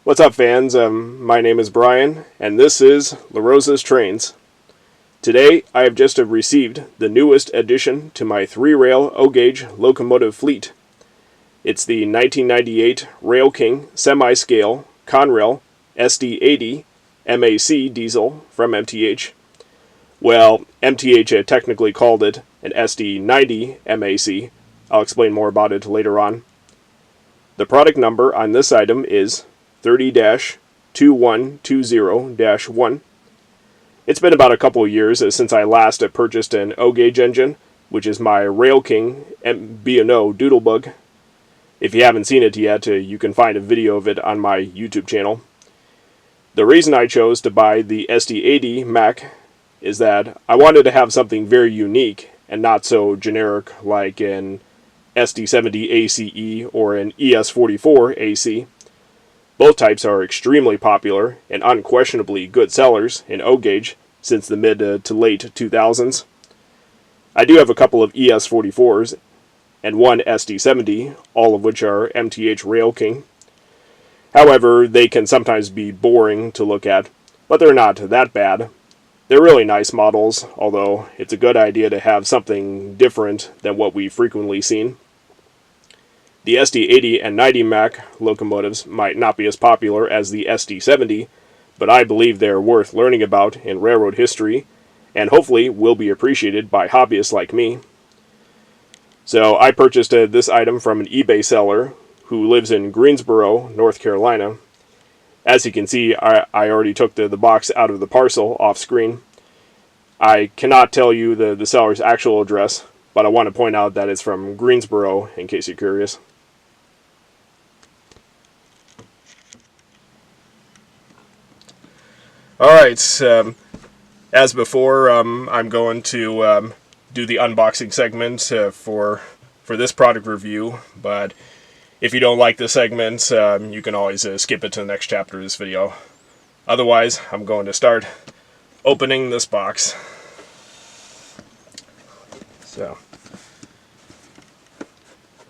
What's up, fans? My name is Brian, and this is La Rosa's Trains. Today, I have just received the newest addition to my 3-rail O-gauge locomotive fleet. It's the 1998 RailKing semi-scale Conrail SD80MAC diesel from MTH. Well, MTH technically called it an SD90MAC. I'll explain more about it later on. The product number on this item is 30-2120-1. It's been about a couple of years since I last purchased an O-gauge engine, which is my RailKing B&O Doodlebug. If you haven't seen it yet, you can find a video of it on my YouTube channel. The reason I chose to buy the SD80MAC is that I wanted to have something very unique and not so generic like an SD70 ACE or an ES44 AC. Both types are extremely popular and unquestionably good sellers in O-gauge since the mid to late 2000s. I do have a couple of ES44s and one SD70, all of which are MTH RailKing. However, they can sometimes be boring to look at, but they're not that bad. They're really nice models, although it's a good idea to have something different than what we've frequently seen. The SD80 and 90 MAC locomotives might not be as popular as the SD70, but I believe they're worth learning about in railroad history, and hopefully will be appreciated by hobbyists like me. So I purchased this item from an eBay seller who lives in Greensboro, North Carolina. As you can see, I already took the box out of the parcel off screen. I cannot tell you the seller's actual address, but I want to point out that it's from Greensboro in case you're curious. Alright, as before, I'm going to do the unboxing segment for this product review, but if you don't like the segments, you can always skip it to the next chapter of this video. Otherwise, I'm going to start opening this box. So,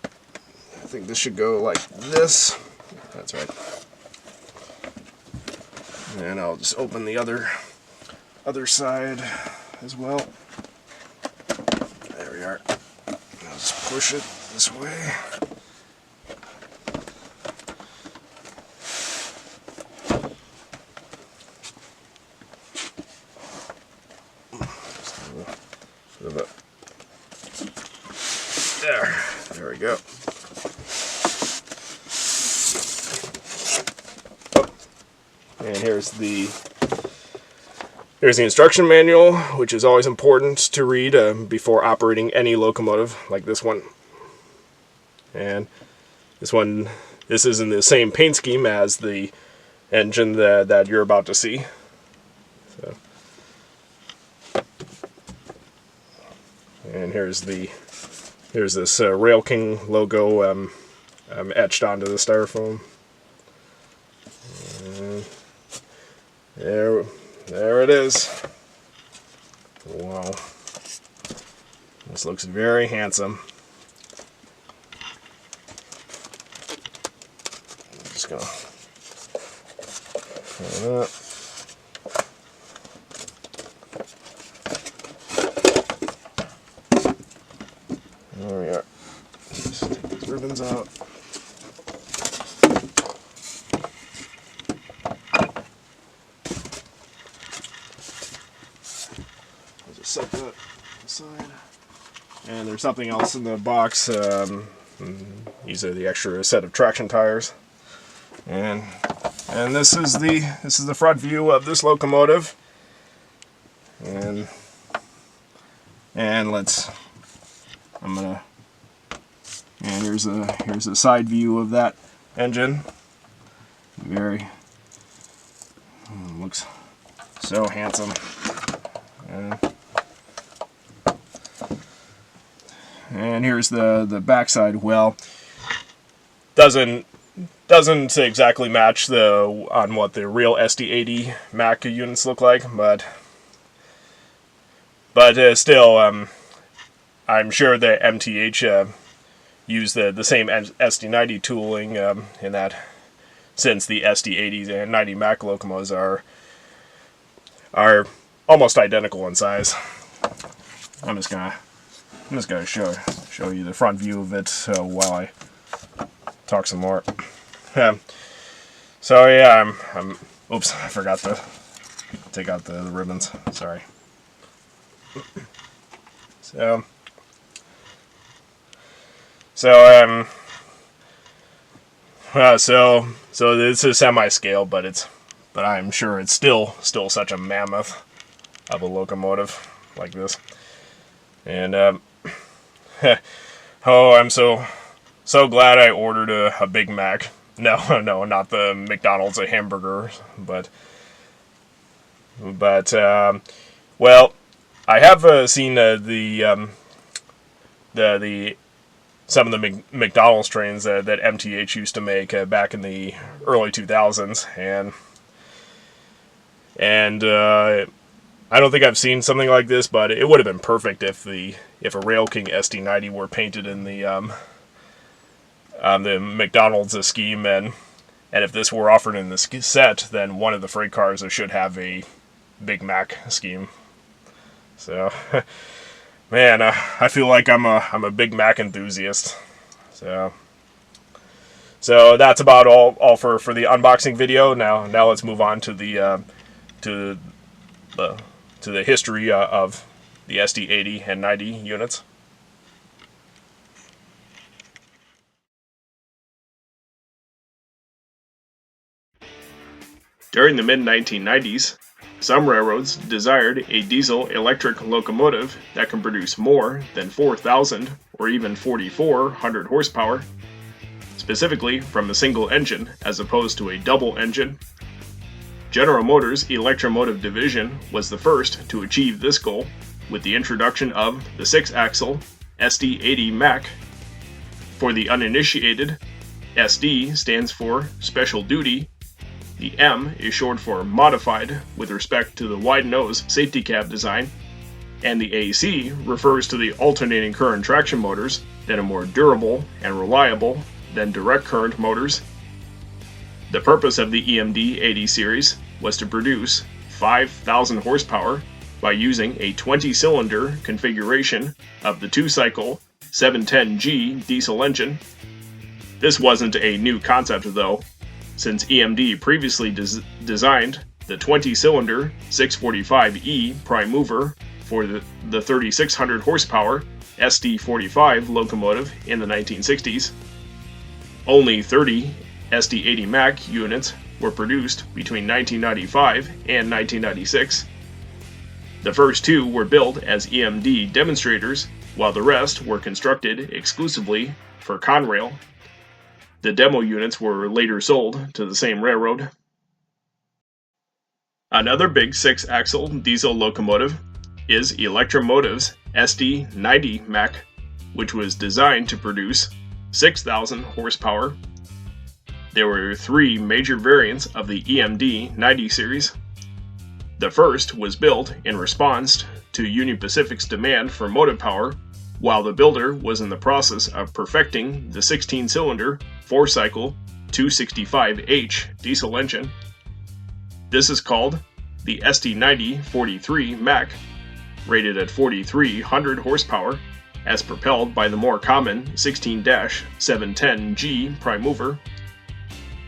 I think this should go like this. That's right. And I'll just open the other side as well. There we are. I'll just push it this way. There we go. And here's the instruction manual, which is always important to read before operating any locomotive like this one. And this is in the same paint scheme as the engine that you're about to see. So, and here's this RailKing logo etched onto the styrofoam. And there it is. Wow. This looks very handsome. I'm just gonna open it up. There we are. Just take these ribbons out. I'll just set that aside. And there's something else in the box. These are the extra set of traction tires. And this is the front view of this locomotive. And here's a side view of that engine. Looks so handsome. And here's the backside. Well, doesn't exactly match on what the real SD80MAC units look like, but still, I'm sure that MTH used the same SD90 tooling in that since the SD80 and 90 Mac locomotives are almost identical in size. I'm just gonna show you the front view of it while I talk some more. So yeah, I'm oops, I forgot to take out the ribbons. Sorry. So this is semi-scale, but I'm sure it's still such a mammoth of a locomotive like this. And oh, I'm so glad I ordered a Big Mac. No, not the McDonald's a hamburger, but well, I have seen some of the McDonald's trains that MTH used to make back in the early 2000s, and I don't think I've seen something like this, but it would have been perfect if a RailKing SD90 were painted in the McDonald's scheme, and if this were offered in the set, then one of the freight cars should have a Big Mac scheme. So, man, I feel like I'm a Big Mac enthusiast. So that's about all for the unboxing video. Now let's move on to the history of the SD80 and 90 units. During the mid-1990s, some railroads desired a diesel-electric locomotive that can produce more than 4,000 or even 4,400 horsepower, specifically from a single engine as opposed to a double engine. General Motors' Electromotive Division was the first to achieve this goal with the introduction of the 6-axle SD80MAC. For the uninitiated, SD stands for Special Duty. The M is short for Modified with respect to the wide nose safety cab design, and the AC refers to the alternating current traction motors that are more durable and reliable than direct current motors. The purpose of the EMD 80 series was to produce 5,000 horsepower by using a 20-cylinder configuration of the 2-cycle 710G diesel engine. This wasn't a new concept though, since EMD previously designed the 20-cylinder 645E prime mover for the 3,600 horsepower SD45 locomotive in the 1960s. Only 30 SD80MAC units were produced between 1995 and 1996. The first 2 were built as EMD demonstrators, while the rest were constructed exclusively for Conrail. The demo units were later sold to the same railroad. Another big 6-axle diesel locomotive is Electromotive's SD90MAC, which was designed to produce 6,000 horsepower. There were 3 major variants of the EMD 90 series. The first was built in response to Union Pacific's demand for motive power, while the builder was in the process of perfecting the 16-cylinder 4-cycle 265H diesel engine. This is called the SD90-43MAC, rated at 4,300 horsepower, as propelled by the more common 16-710G prime mover.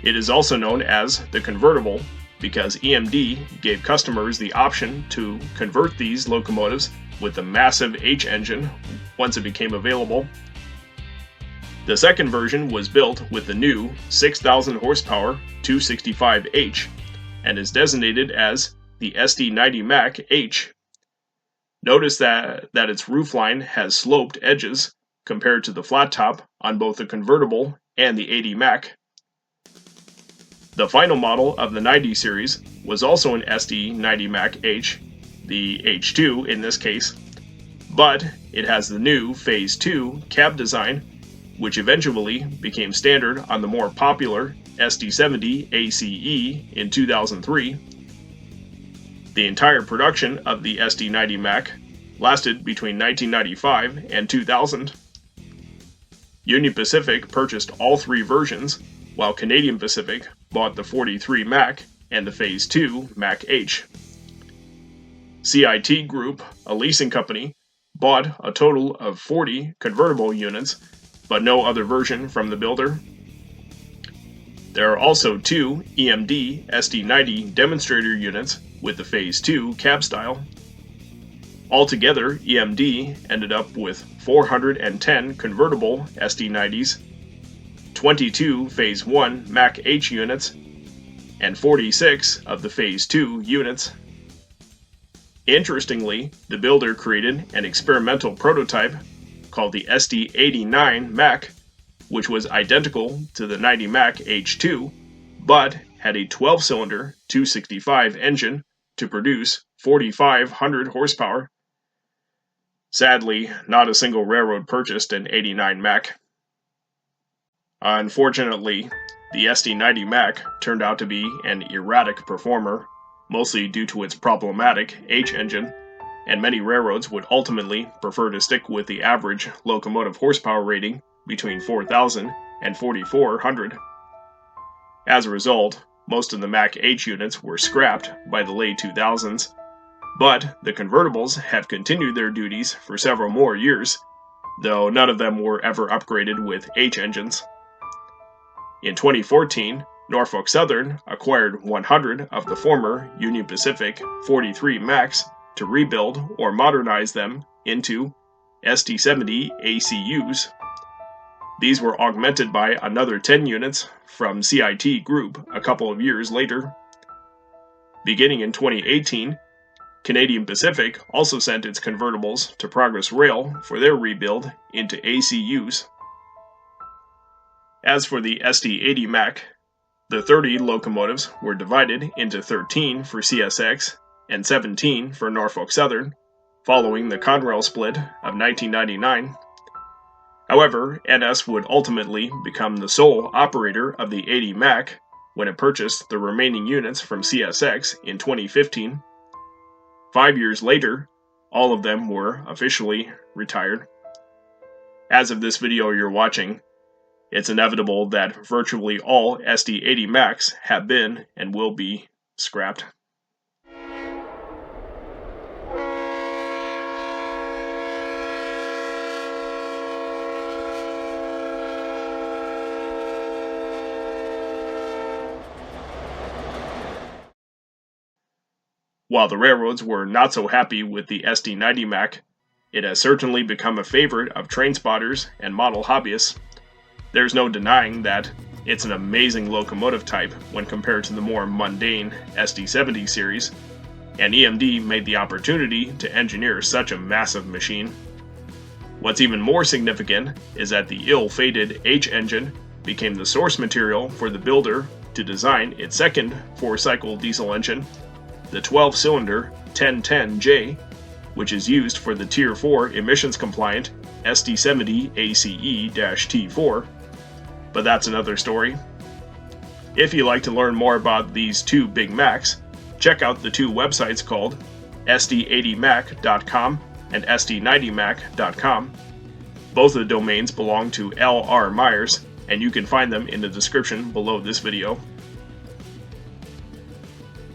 It is also known as the convertible because EMD gave customers the option to convert these locomotives with the massive H engine once it became available. The second version was built with the new 6,000 horsepower 265H and is designated as the SD90MAC H. Notice that its roofline has sloped edges compared to the flat top on both the convertible and the 80MAC. The final model of the 90 series was also an SD90MAC H, the H2 in this case, but it has the new Phase 2 cab design, which eventually became standard on the more popular SD70 ACE in 2003. The entire production of the SD90MAC lasted between 1995 and 2000. Union Pacific purchased all 3 versions, while Canadian Pacific bought the 43MAC and the Phase 2 MacH. CIT Group, a leasing company, bought a total of 40 convertible units, but no other version from the builder. There are also 2 EMD SD90 demonstrator units with the Phase 2 cab style. Altogether, EMD ended up with 410 convertible SD90s, 22 Phase 1 MacH units, and 46 of the Phase 2 units. Interestingly, the builder created an experimental prototype called the SD80MAC, which was identical to the 90MAC H2, but had a 12-cylinder 265 engine to produce 4,500 horsepower. Sadly, not a single railroad purchased an 89MAC. Unfortunately, the SD90MAC turned out to be an erratic performer, mostly due to its problematic H engine, and many railroads would ultimately prefer to stick with the average locomotive horsepower rating between 4,000 and 4,400. As a result, most of the MacH units were scrapped by the late 2000s, but the convertibles have continued their duties for several more years, though none of them were ever upgraded with H engines. In 2014, Norfolk Southern acquired 100 of the former Union Pacific 43MACs to rebuild or modernize them into SD70 ACUs. These were augmented by another 10 units from CIT Group a couple of years later. Beginning in 2018, Canadian Pacific also sent its convertibles to Progress Rail for their rebuild into ACUs. As for the SD80MAC, the 30 locomotives were divided into 13 for CSX and 17 for Norfolk Southern, following the Conrail split of 1999. However, NS would ultimately become the sole operator of the 80MAC when it purchased the remaining units from CSX in 2015. 5 years later, all of them were officially retired. As of this video you're watching, it's inevitable that virtually all SD80MACs have been and will be scrapped. While the railroads were not so happy with the SD90MAC, it has certainly become a favorite of train spotters and model hobbyists. There's no denying that it's an amazing locomotive type when compared to the more mundane SD70 series, and EMD made the opportunity to engineer such a massive machine. What's even more significant is that the ill-fated H engine became the source material for the builder to design its second 4-cycle diesel engine, the 12-cylinder 1010J, which is used for the Tier 4 emissions-compliant SD70 ACE-T4. But that's another story. If you'd like to learn more about these two big Macs, check out the two websites called SD80Mac.com and SD90Mac.com. Both of the domains belong to L.R. Myers, and you can find them in the description below this video.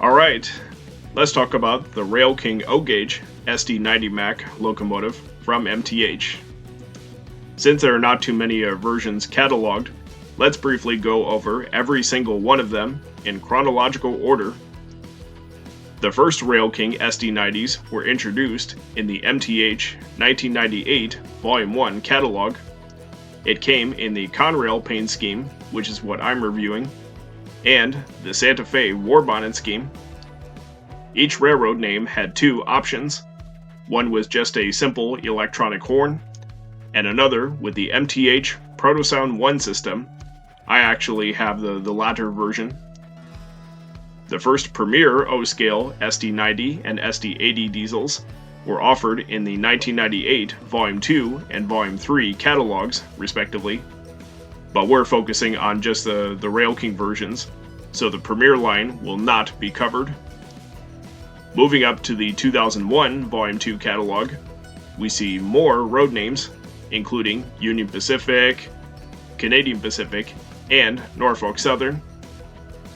Alright, let's talk about the RailKing O-Gauge SD90MAC locomotive from MTH. Since there are not too many versions cataloged, let's briefly go over every single one of them in chronological order. The first RailKing SD90s were introduced in the MTH 1998 Volume 1 catalog. It came in the Conrail paint scheme, which is what I'm reviewing, and the Santa Fe war bonnet scheme. Each railroad name had two options. One was just a simple electronic horn, and another with the MTH Proto-Sound 1 system. I actually have the latter version. The first Premier O-Scale SD90 and SD80 diesels were offered in the 1998 Volume 2 and Volume 3 catalogs, respectively, but we're focusing on just the RailKing versions, so the Premier line will not be covered. Moving up to the 2001 Volume 2 catalog, we see more road names, including Union Pacific, Canadian Pacific, and Norfolk Southern.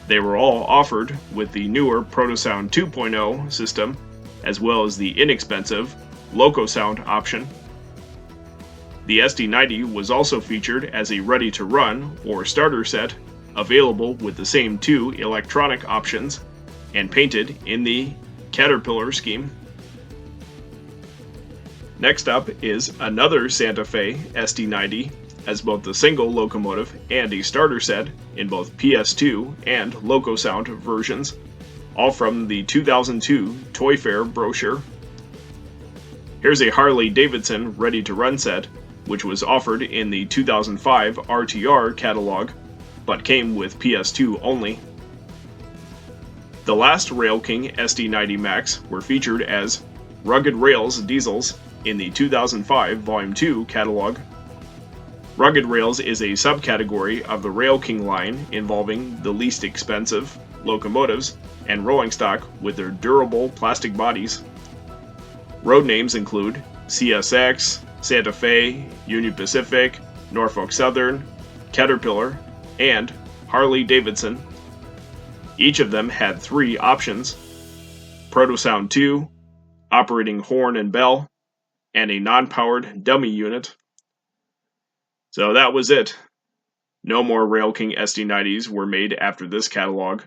They were all offered with the newer Proto-Sound 2.0 system, as well as the inexpensive Loco-Sound option. The SD90 was also featured as a ready-to-run or starter set, available with the same two electronic options, and painted in the Caterpillar scheme. Next up is another Santa Fe SD90 as both the single locomotive and a starter set in both PS2 and Loco-Sound versions, all from the 2002 Toy Fair brochure. Here's a Harley-Davidson ready-to-run set, which was offered in the 2005 RTR catalog, but came with PS2 only. The last RailKing SD90MACs were featured as Rugged Rails diesels in the 2005 Volume 2 catalog. Rugged Rails is a subcategory of the RailKing line involving the least expensive locomotives and rolling stock with their durable plastic bodies. Road names include CSX, Santa Fe, Union Pacific, Norfolk Southern, Caterpillar, and Harley-Davidson. Each of them had three options: Proto-Sound 2, operating horn and bell, and a non-powered dummy unit. So that was it. No more RailKing SD90s were made after this catalog,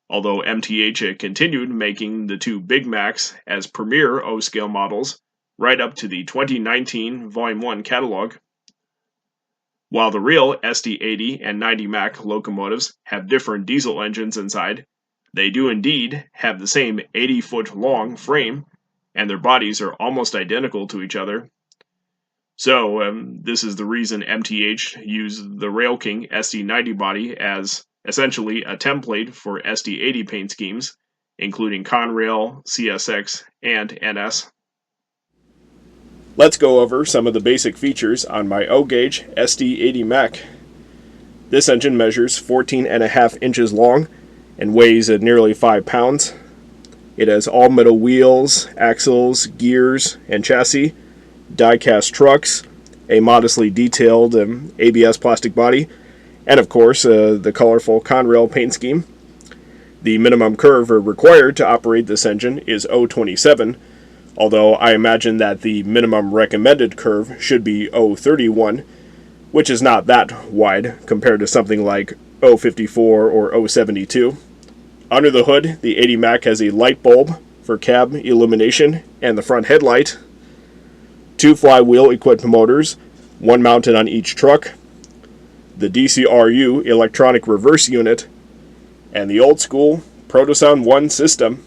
although MTH continued making the two Big Macs as premier O-scale models right up to the 2019 Volume 1 catalog. While the real SD80 and 90MAC locomotives have different diesel engines inside, they do indeed have the same 80-foot long frame, and their bodies are almost identical to each other. So, this is the reason MTH used the RailKing SD90 body as essentially a template for SD80 paint schemes, including Conrail, CSX, and NS. Let's go over some of the basic features on my O-gauge SD80MAC. This engine measures 14.5 inches long and weighs at nearly 5 pounds. It has all metal wheels, axles, gears, and chassis, die-cast trucks, a modestly detailed ABS plastic body, and of course the colorful Conrail paint scheme. The minimum curve required to operate this engine is 0.27, although I imagine that the minimum recommended curve should be 0.31, which is not that wide compared to something like 0.54 or 0.72. Under the hood, the 80MAC has a light bulb for cab illumination and the front headlight, two flywheel-equipped motors, one mounted on each truck, the DCRU electronic reverse unit, and the old-school Proto-Sound 1 system.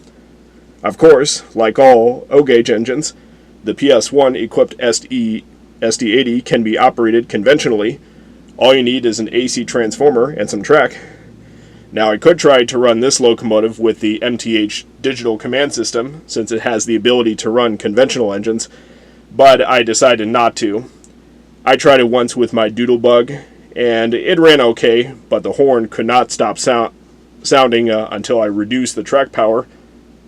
Of course, like all O-gauge engines, the PS1-equipped SD80 can be operated conventionally. All you need is an AC transformer and some track. Now, I could try to run this locomotive with the MTH digital command system, since it has the ability to run conventional engines, but I decided not to. I tried it once with my Doodlebug, and it ran okay, but the horn could not stop sounding until I reduced the track power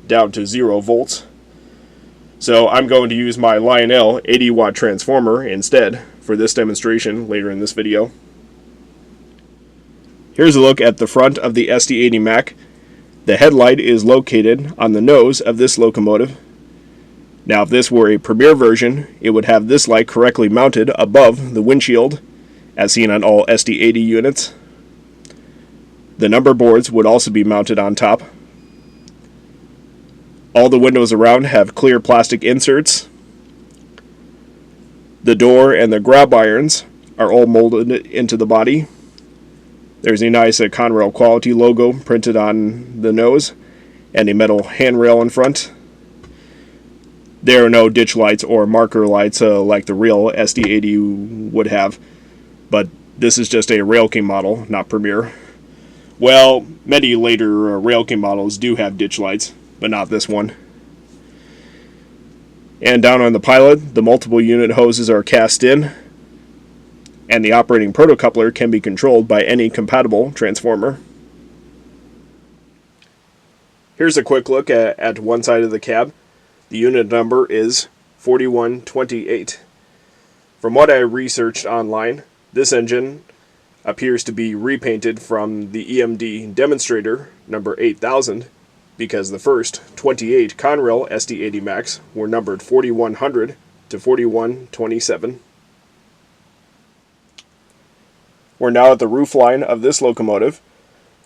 down to 0 volts. So I'm going to use my Lionel 80-watt transformer instead for this demonstration later in this video. Here's a look at the front of the SD80MAC. The headlight is located on the nose of this locomotive. Now, if this were a Premier version, it would have this light correctly mounted above the windshield, as seen on all SD80 units. The number boards would also be mounted on top. All the windows around have clear plastic inserts. The door and the grab irons are all molded into the body. There's a nice Conrail quality logo printed on the nose, and a metal handrail in front. There are no ditch lights or marker lights like the real SD80 would have, but this is just a RailKing model, not Premier. Well, many later RailKing models do have ditch lights, but not this one. And down on the pilot, the multiple unit hoses are cast in, and the operating protocoupler can be controlled by any compatible transformer. Here's a quick look at one side of the cab. The unit number is 4128. From what I researched online, this engine appears to be repainted from the EMD demonstrator number 8000, because the first 28 Conrail SD80MACs were numbered 4100 to 4127. We're now at the roofline of this locomotive.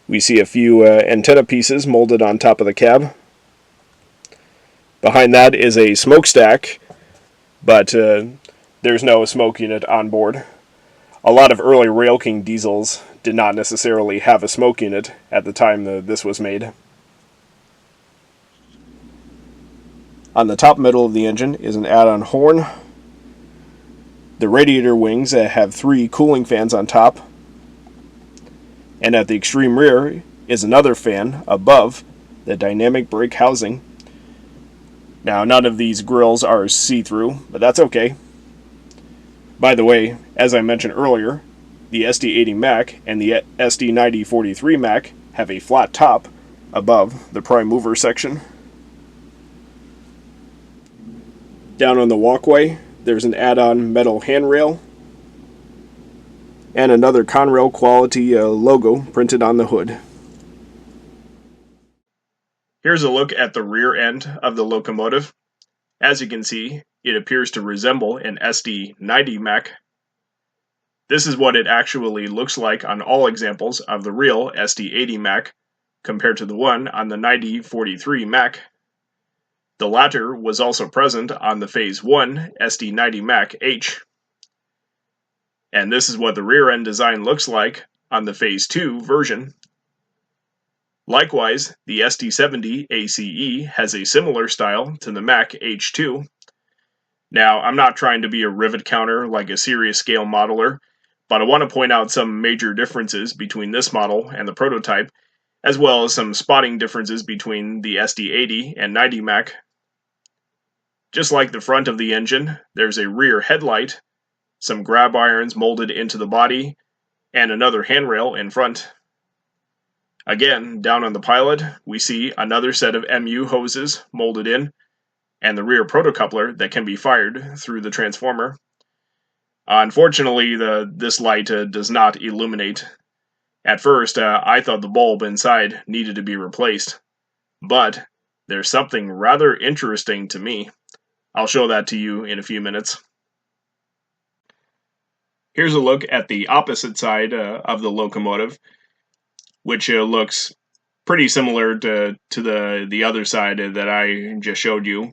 We see a few antenna pieces molded on top of the cab. Behind that is a smokestack, but there's no smoke unit on board. A lot of early RailKing diesels did not necessarily have a smoke unit at the time this was made. On the top middle of the engine is an add-on horn. The radiator wings have 3 cooling fans on top. And at the extreme rear is another fan above the dynamic brake housing. Now, none of these grills are see-through, but that's okay. By the way, as I mentioned earlier, the SD80MAC and the SD9043MAC have a flat top above the prime mover section. Down on the walkway, there's an add-on metal handrail and another Conrail quality logo printed on the hood. Here's a look at the rear end of the locomotive. As you can see, it appears to resemble an SD90MAC. This is what it actually looks like on all examples of the real SD80MAC compared to the one on the 9043MAC. The latter was also present on the Phase 1 SD90MAC H. And this is what the rear end design looks like on the Phase 2 version. Likewise, the SD70 ACE has a similar style to the Mac H2. Now, I'm not trying to be a rivet counter like a serious scale modeler, but I want to point out some major differences between this model and the prototype, as well as some spotting differences between the SD80 and 90MAC. Just like the front of the engine, there's a rear headlight, some grab irons molded into the body, and another handrail in front. Again, down on the pilot, we see another set of MU hoses molded in, and the rear protocoupler that can be fired through the transformer. Unfortunately, this light does not illuminate. At first, I thought the bulb inside needed to be replaced, but there's something rather interesting to me. I'll show that to you in a few minutes. Here's a look at the opposite side of the locomotive, which looks pretty similar to the other side that I just showed you.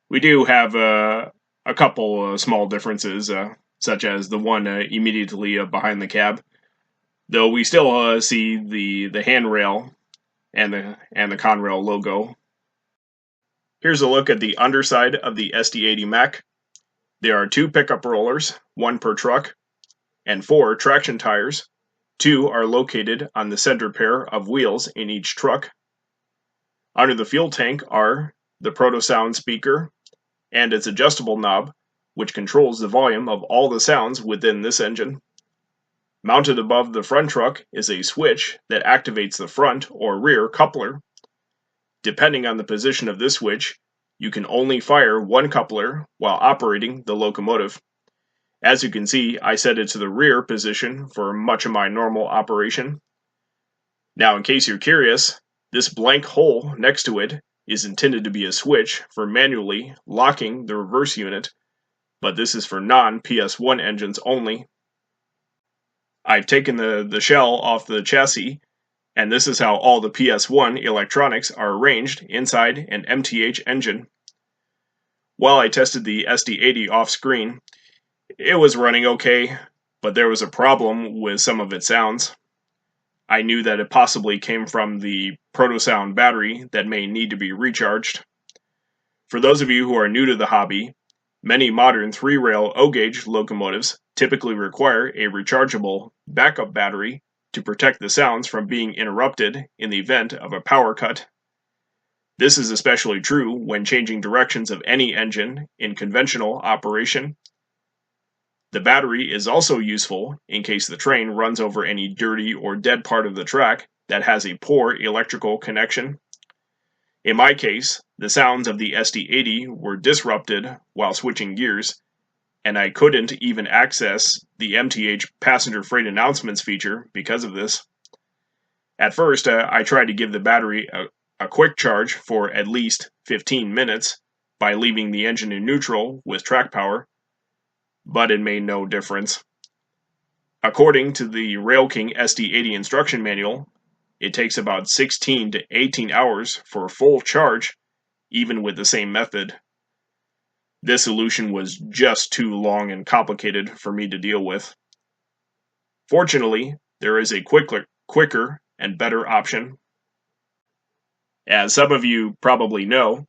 We do have a couple small differences, such as the one immediately behind the cab, though we still see the handrail and the Conrail logo. Here's a look at the underside of the SD80MAC. There are 2 pickup rollers, 1 per truck, and 4 traction tires. 2 are located on the center pair of wheels in each truck. Under the fuel tank are the Proto-Sound speaker and its adjustable knob, which controls the volume of all the sounds within this engine. Mounted above the front truck is a switch that activates the front or rear coupler. Depending on the position of this switch, you can only fire one coupler while operating the locomotive. As you can see, I set it to the rear position for much of my normal operation. Now, in case you're curious, this blank hole next to it is intended to be a switch for manually locking the reverse unit, but this is for non-PS1 engines only. I've taken the shell off the chassis, and this is how all the PS1 electronics are arranged inside an MTH engine. While I tested the SD80 off-screen, it was running okay, but there was a problem with some of its sounds. I knew that it possibly came from the Proto-Sound battery that may need to be recharged. For those of you who are new to the hobby, many modern 3-rail O-gauge locomotives typically require a rechargeable backup battery to protect the sounds from being interrupted in the event of a power cut. This is especially true when changing directions of any engine in conventional operation. The battery is also useful in case the train runs over any dirty or dead part of the track that has a poor electrical connection. In my case, the sounds of the SD80 were disrupted while switching gears, and I couldn't even access the MTH passenger freight announcements feature because of this. At first, I tried to give the battery a quick charge for at least 15 minutes by leaving the engine in neutral with track power, but it made no difference. According to the RailKing SD80 instruction manual, it takes about 16 to 18 hours for a full charge, even with the same method. This solution was just too long and complicated for me to deal with. Fortunately, there is a quicker and better option. As some of you probably know,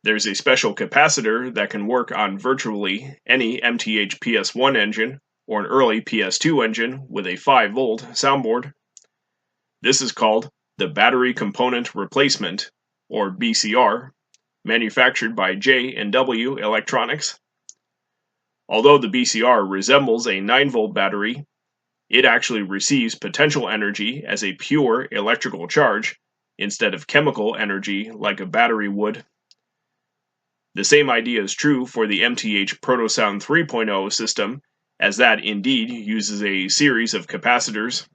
there's a special capacitor that can work on virtually any MTH PS1 engine or an early PS2 engine with a 5-volt soundboard. This is called the Battery Component Replacement, or BCR, manufactured by J&W Electronics. Although the BCR resembles a 9-volt battery, it actually receives potential energy as a pure electrical charge instead of chemical energy like a battery would. The same idea is true for the MTH Proto-Sound 3.0 system, as that indeed uses a series of capacitors.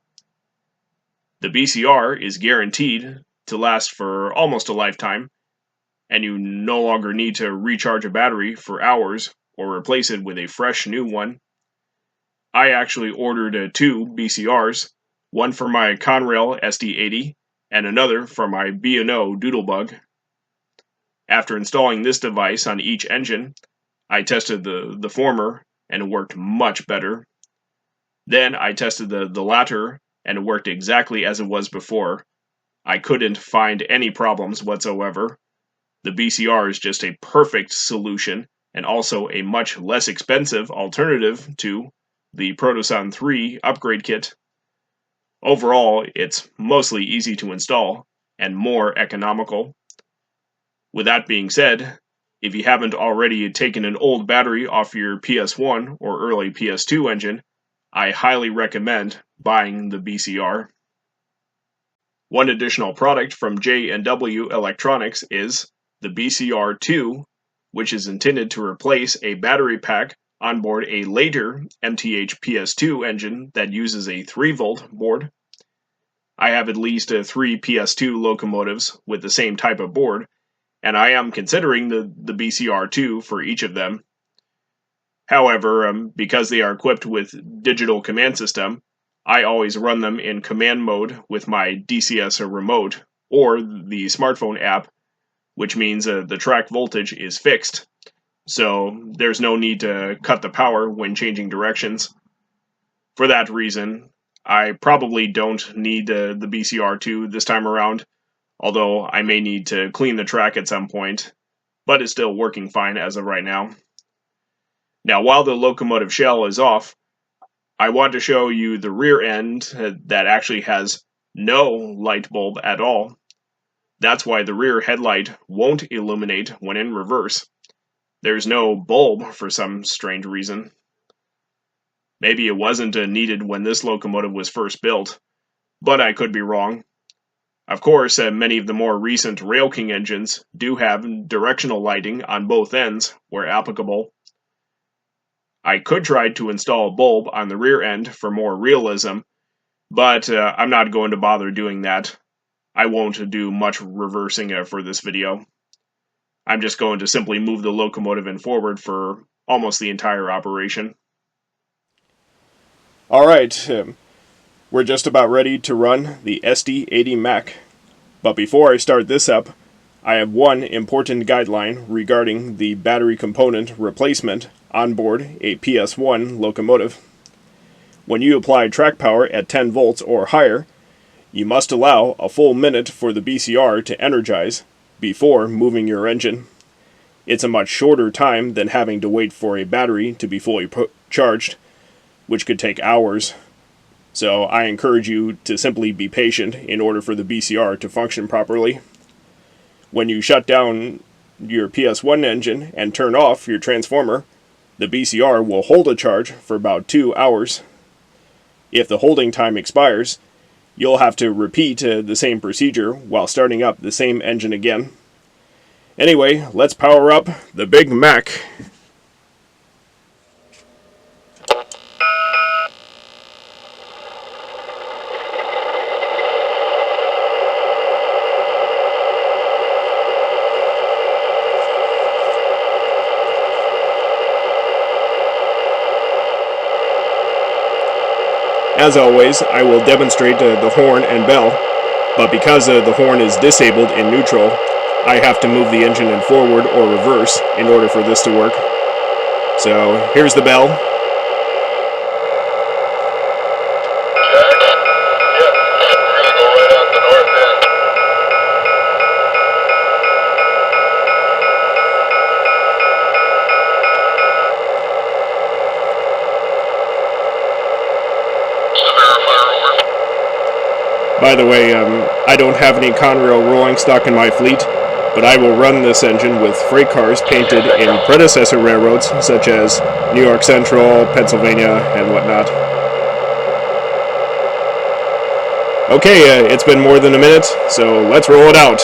The BCR is guaranteed to last for almost a lifetime, and you no longer need to recharge a battery for hours or replace it with a fresh new one. I actually ordered 2 BCRs, one for my Conrail SD80 and another for my B&O Doodlebug. After installing this device on each engine, I tested the former and it worked much better. Then I tested the latter and it worked exactly as it was before. I couldn't find any problems whatsoever. The BCR is just a perfect solution and also a much less expensive alternative to the Proto-Sound 3 upgrade kit. Overall, it's mostly easy to install and more economical. With that being said, if you haven't already taken an old battery off your PS1 or early PS2 engine, I highly recommend buying the BCR. One additional product from J&W Electronics is the BCR2, which is intended to replace a battery pack on board a later MTH PS2 engine that uses a 3-volt board. I have at least 3 PS2 locomotives with the same type of board, and I am considering the BCR2 for each of them. However, because they are equipped with digital command system, I always run them in command mode with my DCS remote or the smartphone app, which means the track voltage is fixed, so there's no need to cut the power when changing directions. For that reason, I probably don't need the BCR2 this time around, although I may need to clean the track at some point, but it's still working fine as of right now. Now, while the locomotive shell is off, I want to show you the rear end that actually has no light bulb at all. That's why the rear headlight won't illuminate when in reverse. There's no bulb for some strange reason. Maybe it wasn't needed when this locomotive was first built, but I could be wrong. Of course, many of the more recent RailKing engines do have directional lighting on both ends where applicable. I could try to install a bulb on the rear end for more realism, but I'm not going to bother doing that. I won't do much reversing for this video. I'm just going to simply move the locomotive in forward for almost the entire operation. Alright, we're just about ready to run the SD80MAC. But before I start this up, I have one important guideline regarding the battery component replacement on board a PS1 locomotive. When you apply track power at 10 volts or higher, you must allow a full minute for the BCR to energize before moving your engine. It's a much shorter time than having to wait for a battery to be fully charged, which could take hours. So I encourage you to simply be patient in order for the BCR to function properly. When you shut down your PS1 engine and turn off your transformer, the BCR will hold a charge for about 2 hours. If the holding time expires, you'll have to repeat the same procedure while starting up the same engine again. Anyway, let's power up the Big Mac. as always, I will demonstrate the horn and bell, but because the horn is disabled in neutral, I have to move the engine in forward or reverse in order for this to work. So here's the bell. By the way, I don't have any Conrail rolling stock in my fleet, but I will run this engine with freight cars painted in predecessor railroads, such as New York Central, Pennsylvania, and whatnot. Okay, it's been more than a minute, so let's roll it out.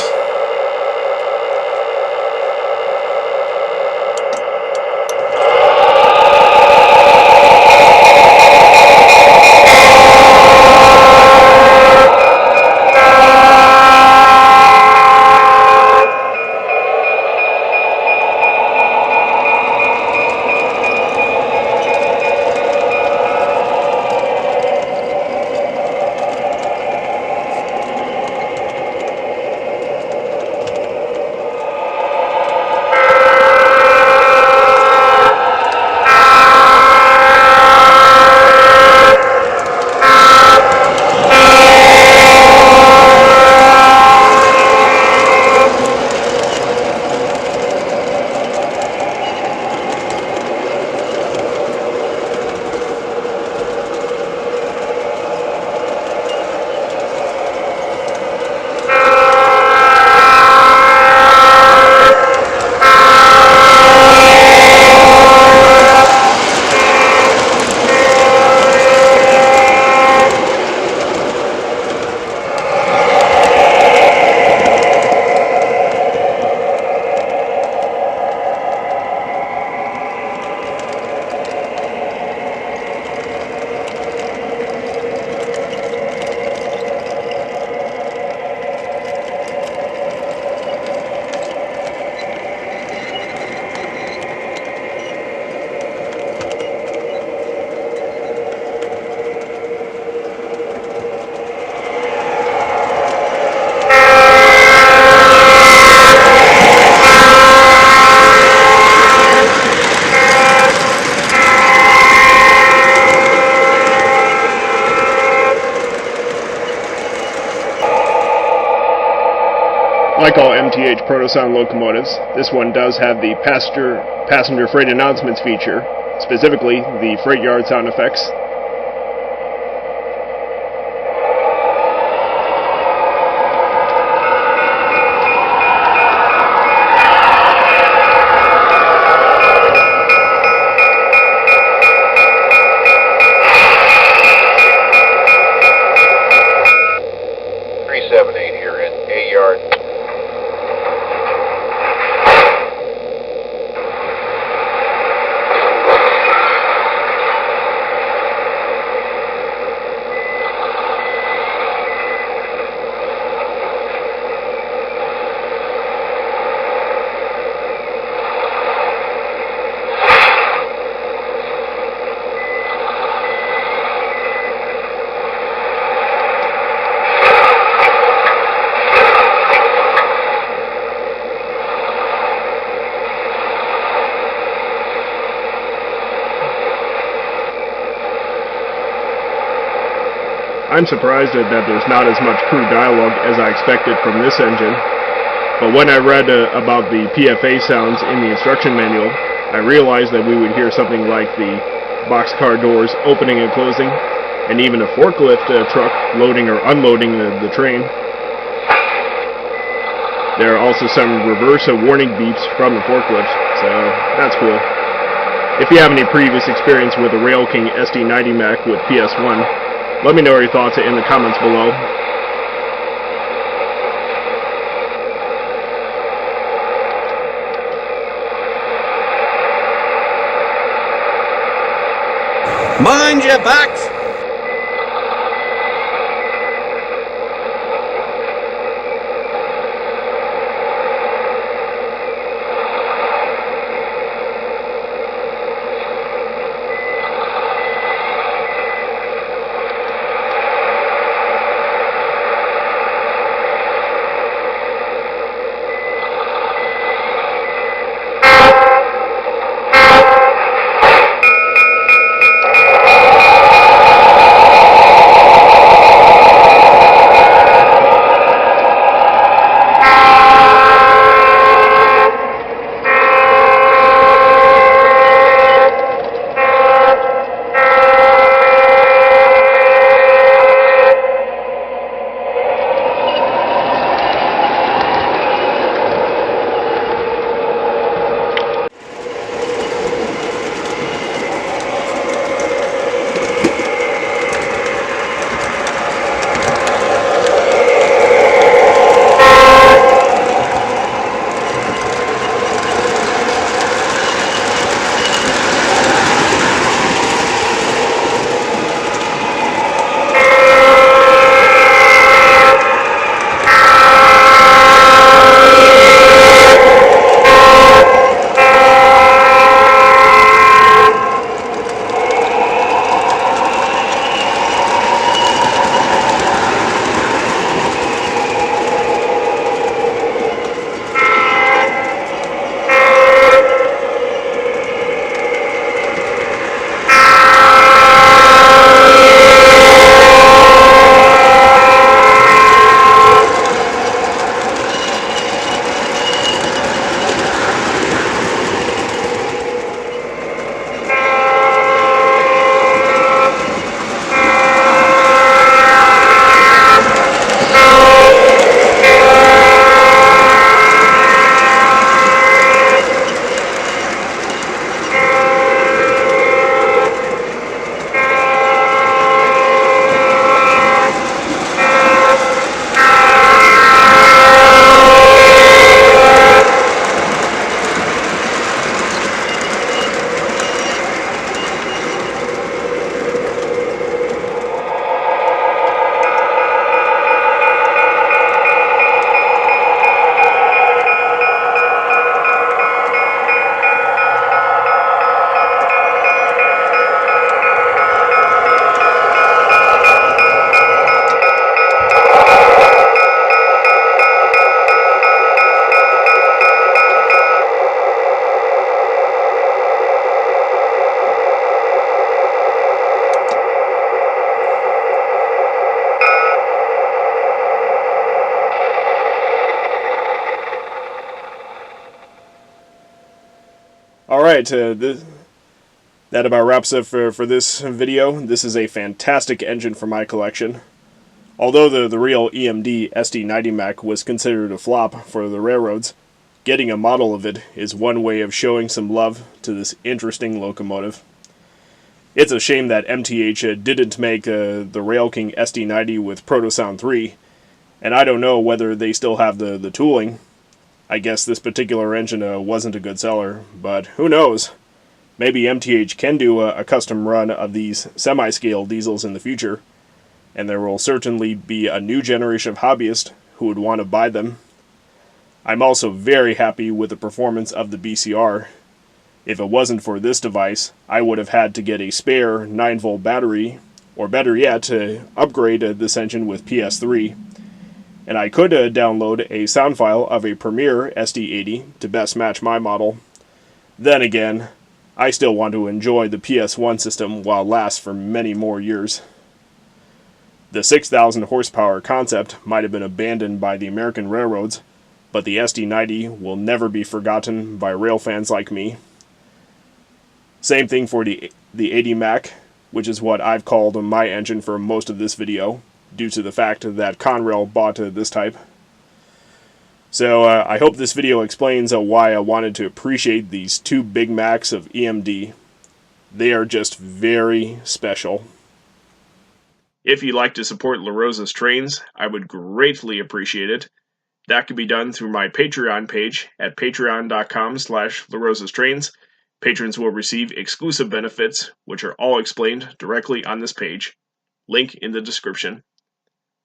Like all MTH Proto-Sound locomotives, this one does have the passenger freight announcements feature, specifically the freight yard sound effects. Here in A yard. I'm surprised that there's not as much crew dialogue as I expected from this engine, but when I read about the PFA sounds in the instruction manual, I realized that we would hear something like the boxcar doors opening and closing, and even a forklift truck loading or unloading the train. There are also some reverse warning beeps from the forklift, so that's cool. If you have any previous experience with a RailKing SD80MAC with PS1, let me know your thoughts in the comments below. Mind your backs! Alright, that about wraps up for this video. This is a fantastic engine for my collection. Although the real EMD SD90MAC was considered a flop for the railroads, getting a model of it is one way of showing some love to this interesting locomotive. It's a shame that MTH didn't make the RailKing SD90 with Proto-Sound 3, and I don't know whether they still have the tooling. I guess this particular engine wasn't a good seller, but who knows? Maybe MTH can do a custom run of these semi-scale diesels in the future, and there will certainly be a new generation of hobbyists who would want to buy them. I'm also very happy with the performance of the BCR. If it wasn't for this device, I would have had to get a spare 9-volt battery, or better yet, to upgrade this engine with PS3. And I could download a sound file of a Premiere SD80 to best match my model. Then again, I still want to enjoy the PS1 system while it lasts for many more years. The 6,000 horsepower concept might have been abandoned by the American railroads, but the SD90 will never be forgotten by rail fans like me. Same thing for the 80MAC, which is what I've called my engine for most of this video, due to the fact that Conrail bought this type. So I hope this video explains why I wanted to appreciate these two big Macs of EMD. They are just very special. If you'd like to support La Rosa's Trains, I would greatly appreciate it. That can be done through my Patreon page at patreon.com/LaRosasTrains. Patrons will receive exclusive benefits, which are all explained directly on this page. Link in the description.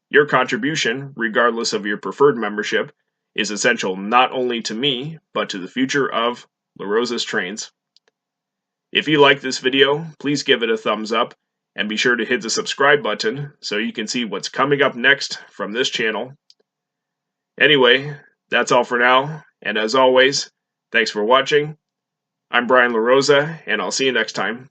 Your contribution, regardless of your preferred membership, is essential not only to me, but to the future of La Rosa's Trains. If you like this video, please give it a thumbs up, and be sure to hit the subscribe button so you can see what's coming up next from this channel. Anyway, that's all for now, and as always, thanks for watching. I'm Brian La Rosa, and I'll see you next time.